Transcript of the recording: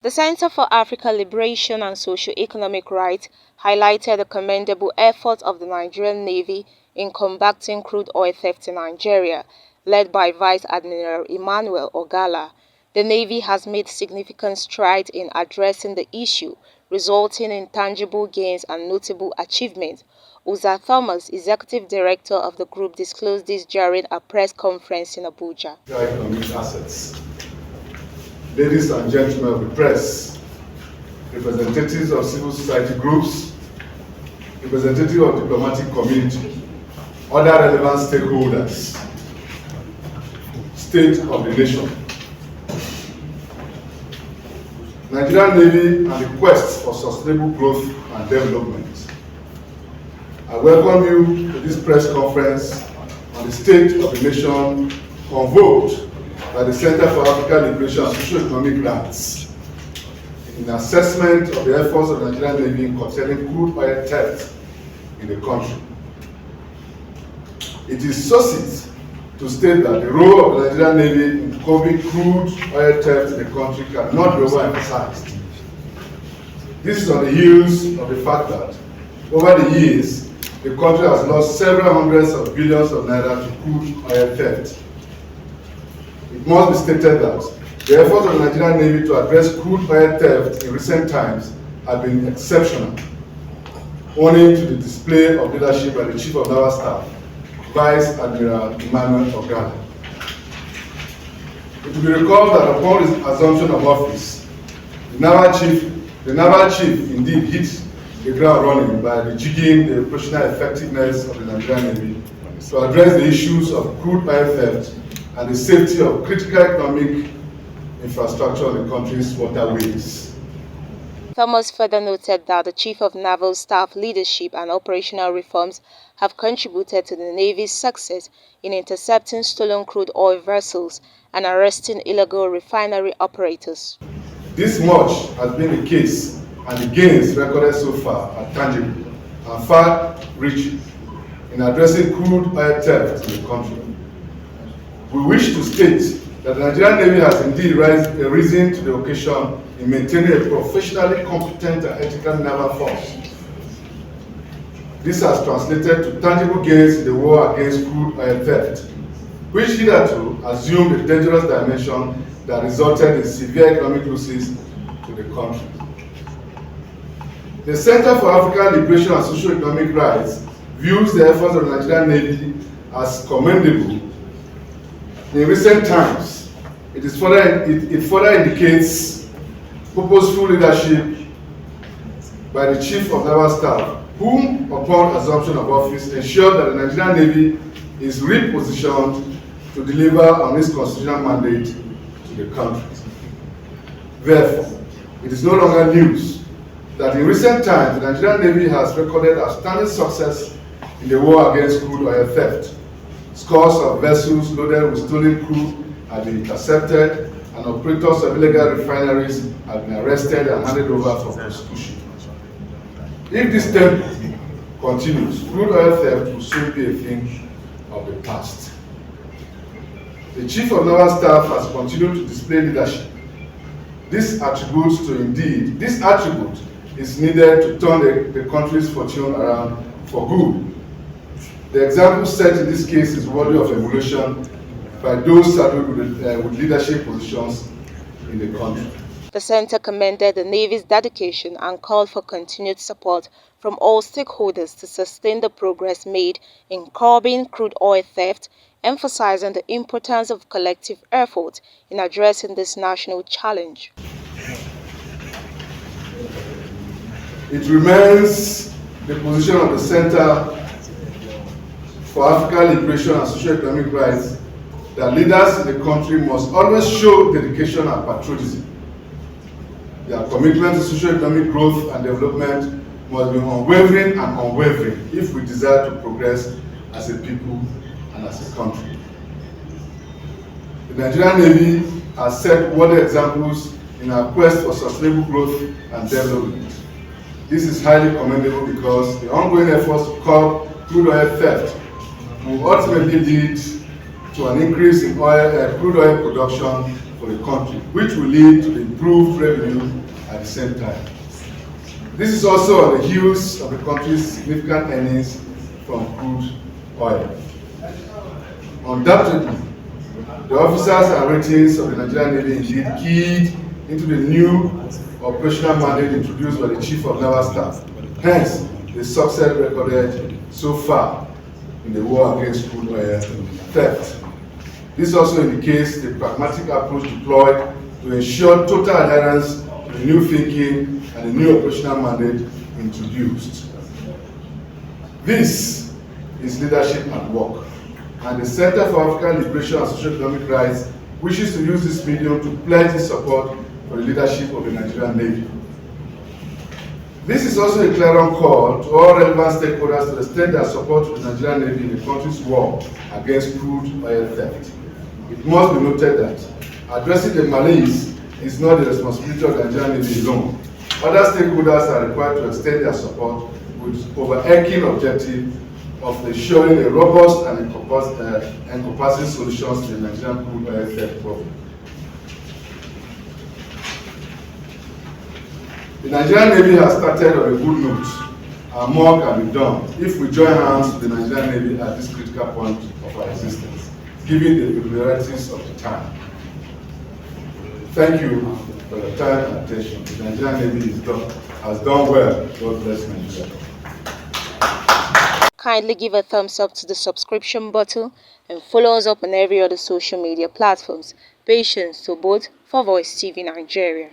The Center for African Liberation and Socio-Economic Rights highlighted the commendable efforts of the Nigerian Navy in combating crude oil theft in Nigeria, led by Vice Admiral Emmanuel Ogala. The Navy has made significant strides in addressing the issue, resulting in tangible gains and notable achievements. Uza Thomas, executive director of the group, disclosed this during a press conference in Abuja. Economic assets. Ladies and gentlemen of the press, representatives of civil society groups, representatives of diplomatic community, other relevant stakeholders, state of the nation. Nigerian Navy and the quest for sustainable growth and development. I welcome you to this press conference on the state of the nation convoked by the Center for African Liberation and Socio-Economic Rights in assessment of the efforts of the Nigerian Navy in curtailing crude oil theft in the country. It is succinct to state that the role of the Nigerian Navy in curbing crude oil theft in the country cannot be overemphasized. This is on the heels of the fact that over the years, the country has lost several hundreds of billions of naira to crude oil theft. It must be stated that the efforts of the Nigerian Navy to address crude oil theft in recent times have been exceptional, owing to the display of leadership by the Chief of Naval Staff, Vice Admiral Emmanuel Ogala. It will be recalled that upon his assumption of office, the Naval Chief indeed hit the ground running by rejigging the operational effectiveness of the Nigerian Navy to address the issues of crude oil theft and the safety of critical economic infrastructure in the country's waterways. Thomas further noted that the Chief of Naval Staff leadership and operational reforms have contributed to the Navy's success in intercepting stolen crude oil vessels and arresting illegal refinery operators. This much has been the case, and the gains recorded so far are tangible and far-reaching in addressing crude oil theft in the country. We wish to state that the Nigerian Navy has indeed risen to the occasion in maintaining a professionally competent and ethical naval force. This has translated to tangible gains in the war against crude oil theft, which hitherto assumed a dangerous dimension that resulted in severe economic losses to the country. The Center for African Liberation and Socio-Economic Rights views the efforts of the Nigerian Navy as commendable. In recent times, it further indicates purposeful leadership by the Chief of Naval Staff, whom, upon assumption of office, ensured that the Nigerian Navy is repositioned to deliver on its constitutional mandate to the country. Therefore, it is no longer news that in recent times, the Nigerian Navy has recorded outstanding success in the war against crude oil theft. Scores of vessels loaded with stolen crude have been intercepted, and operators of illegal refineries have been arrested and handed over for prosecution. If this tempo continues, crude oil theft will soon be a thing of the past. The Chief of Naval Staff has continued to display leadership. This attribute is needed to turn the country's fortune around for good. The example set in this case is worthy of emulation by those saddled with leadership positions in the country. The center commended the Navy's dedication and called for continued support from all stakeholders to sustain the progress made in curbing crude oil theft, emphasizing the importance of collective effort in addressing this national challenge. It remains the position of the Center for African Liberation and Socio-Economic Rights that leaders in the country must always show dedication and patriotism. Their commitment to socio-economic growth and development must be unwavering and unwavering if we desire to progress as a people and as a country. The Nigerian Navy has set worthy examples in our quest for sustainable growth and development. This is highly commendable because the ongoing efforts to curb crude oil theft will ultimately lead to to an increase in crude oil production for the country, which will lead to improved revenue at the same time. This is also on the heels of the country's significant earnings from crude oil. Undoubtedly, the officers and ratings of the Nigerian Navy indeed keyed into the new operational mandate introduced by the Chief of Naval Staff, hence the success recorded so far in the war against crude oil theft. This also indicates the pragmatic approach deployed to ensure total adherence to the new thinking and the new operational mandate introduced. This is leadership at work, and the Center for African Liberation and Socio-Economic Rights wishes to use this medium to pledge its support for the leadership of the Nigerian Navy. This is also a clarion call to all relevant stakeholders to extend their support to the Nigerian Navy in the country's war against crude oil theft. It must be noted that addressing the malaise is not the responsibility of the Nigerian Navy alone. Other stakeholders are required to extend their support with overarching objective of ensuring a robust and encompassing solutions to the Nigerian crude oil theft problem. The Nigerian Navy has started on a good note, and more can be done if we join hands with the Nigerian Navy at this critical point of our existence, given the peculiarities of the time. Thank you for your time and attention. The Nigerian Navy has done well. God bless Nigeria. Kindly give a thumbs up to the subscription button and follow us up on every other social media platforms. Patience to both for Voicetv Nigeria.